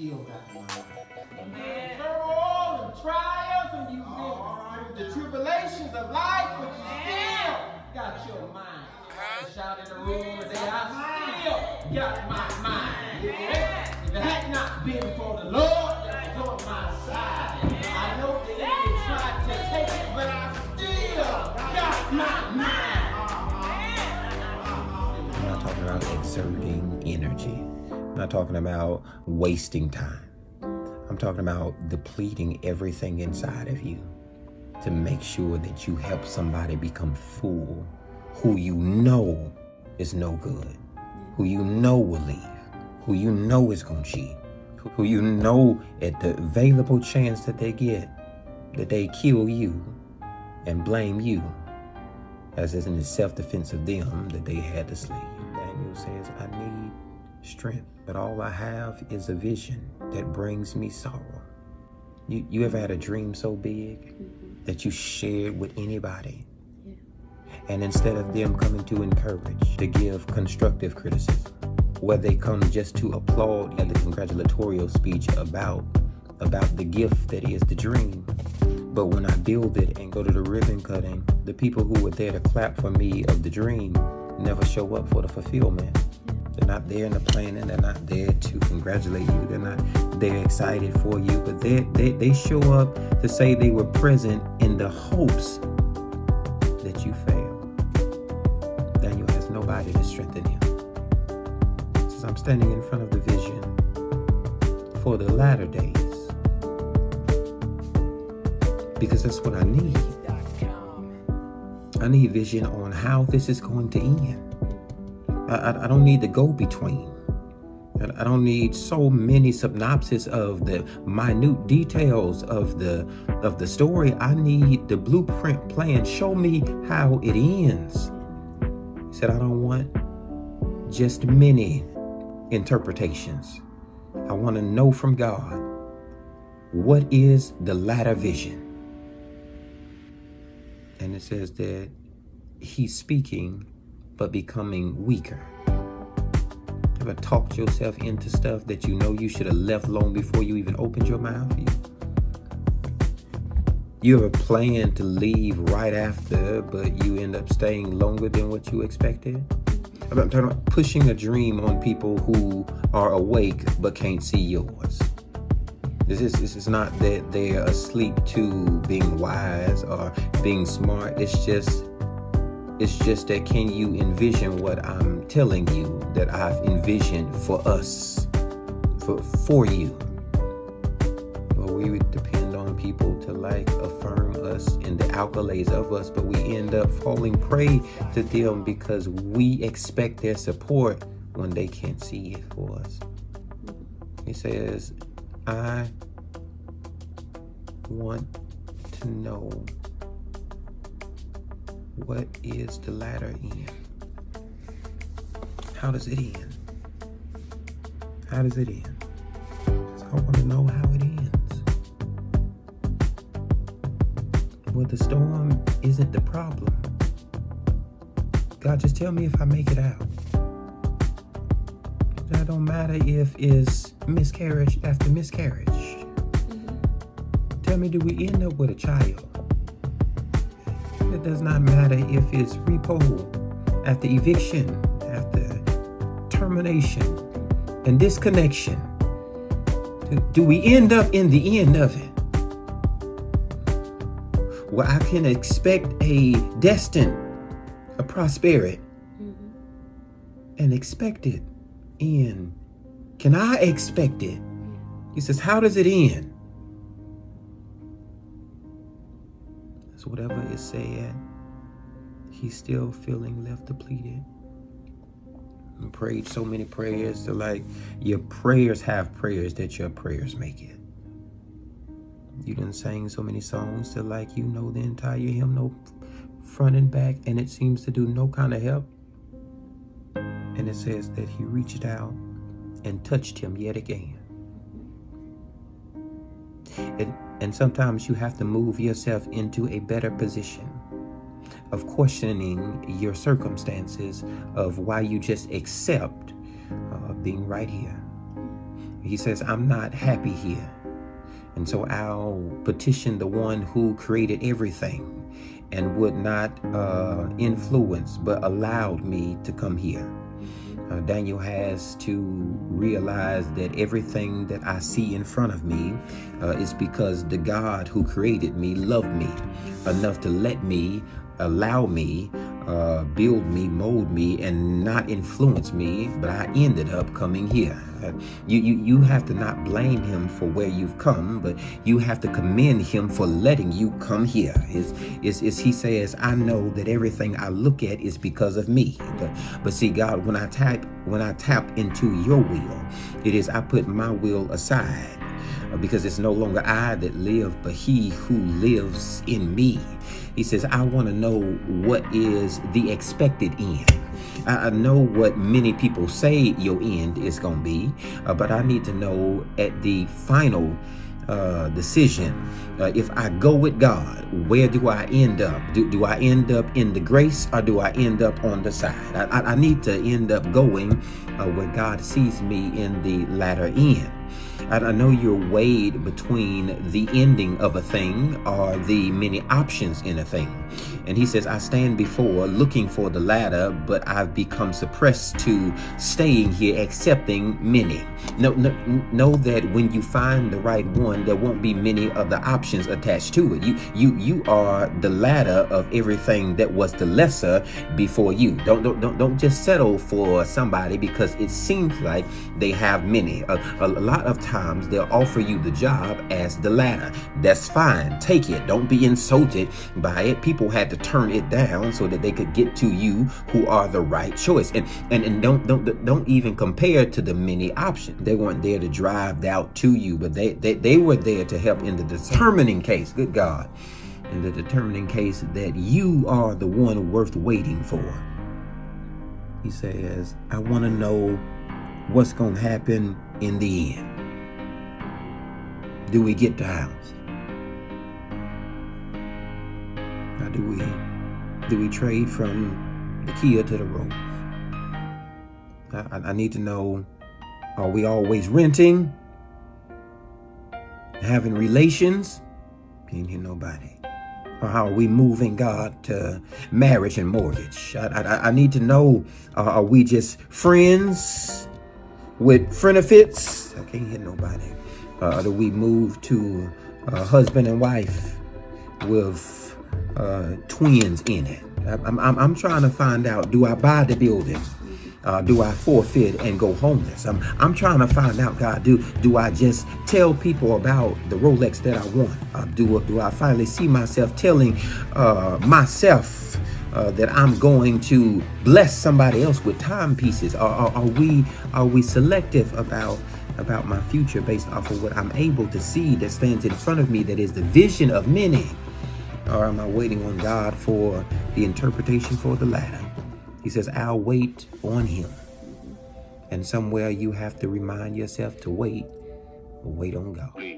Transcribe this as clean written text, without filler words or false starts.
still got my mind. Turmoil and trials, and you've been through the tribulations of life, but you still got your mind. Shout in the room today, I still got my mind. If it had not been for the Lord that was on my side, I know the enemy tried to take it, but I still got my mind. I'm not talking about exerting energy. I'm not talking about wasting time. I'm talking about depleting everything inside of you to make sure that you help somebody become full, who you know is no good, who you know will leave, who you know is going to cheat, who you know at the available chance that they get, that they kill you and blame you, as is in the self-defense of them that they had to slay you. Daniel says, I need strength, but all I have is a vision that brings me sorrow. You ever had a dream so big that you shared with anybody? Yeah. And instead of them coming to encourage, to give constructive criticism, where they come just to applaud at the congratulatorial speech about the gift that is the dream. But when I build it and go to the ribbon cutting, the people who were there to clap for me of the dream never show up for the fulfillment. They're not there in the planning. They're not there to congratulate you. They're not there excited for you. But they show up to say they were present in the hopes that you fail. Daniel has nobody to strengthen him. He says, I'm standing in front of the vision for the latter days, because that's what I need. I need vision on how this is going to end. I don't need the go-between. I don't need so many synopsis of the minute details of the story. I need the blueprint plan. Show me how it ends. He said, I don't want just many interpretations. I want to know from God, what is the latter vision? And it says that he's speaking, but becoming weaker. Ever talked yourself into stuff that you know you should have left long before you even opened your mouth? You ever planned to leave right after, but you end up staying longer than what you expected? I'm talking about pushing a dream on people who are awake but can't see yours. This is not that they're asleep to being wise or being smart. It's just that, can you envision what I'm telling you that I've envisioned for us, for you? Well, we would depend on people to affirm us in the accolades of us, but we end up falling prey to them because we expect their support when they can't see it for us. He says, I want to know, what is the latter end? How does it end? How does it end? I want to know how it ends. Well, the storm isn't the problem. God, just tell me if I make it out. That don't matter if it's miscarriage after miscarriage. Tell me, do we end up with a child? It does not matter if it's repo after eviction, after termination and disconnection. Do we end up in the end of it? Well, I can expect a prosperity and expected end. Can I expect it? He says, how does it end? So whatever is said, he's still feeling left depleted. And prayed so many prayers to your prayers have prayers that your prayers make it. You done sang so many songs to you know the entire hymn, no front and back, and it seems to do no kind of help. And it says that he reached out and touched him yet again. And sometimes you have to move yourself into a better position of questioning your circumstances, of why you just accept being right here. He says, I'm not happy here. And so I'll petition the one who created everything and would not influence, but allowed me to come here. Daniel has to realize that everything that I see in front of me is because the God who created me loved me enough to let me, allow me, build me, mold me, and not influence me, but I ended up coming here. You have to not blame him for where you've come, but you have to commend him for letting you come here. He says, I know that everything I look at is because of me. But see, God, when I tap into your will, it is I put my will aside, because it's no longer I that live, but he who lives in me. He says, I want to know what is the expected end. I know what many people say your end is going to be, but I need to know at the final decision, if I go with God, where do I end up? Do I end up in the grace, or do I end up on the side? I need to end up going where God sees me in the latter end. I know you're weighed between the ending of a thing or the many options in a thing. And he says, I stand before looking for the latter, but I've become suppressed to staying here accepting many. Know that when you find the right one, there won't be many of the options attached to it. You are the latter of everything that was the lesser before you. Don't just settle for somebody because it seems like they have many. A lot of times they'll offer you the job as the latter. That's fine. Take it. Don't be insulted by it. People had to turn it down so that they could get to you who are the right choice. And don't even compare to the many options. They weren't there to drive out to you, but they were there to help in the determining case. Good God. In the determining case that you are the one worth waiting for. He says, I want to know what's going to happen in the end. Do we get the house? Or do we trade from the Kia to the Rose? I need to know, are we always renting? Having relations? Can't hear nobody. Or how are we moving, God, to marriage and mortgage? I need to know, are we just friends with friendafits? I can't hear nobody. Do we move to husband and wife with twins in it? I'm trying to find out, do I buy the building? Do I forfeit and go homeless? I'm trying to find out, God, do I just tell people about the Rolex that I want? Do I finally see myself telling myself that I'm going to bless somebody else with timepieces? Are we selective about my future based off of what I'm able to see that stands in front of me, that is the vision of many? Or am I waiting on God for the interpretation for the latter? He says, I'll wait on him. And somewhere you have to remind yourself to wait on God.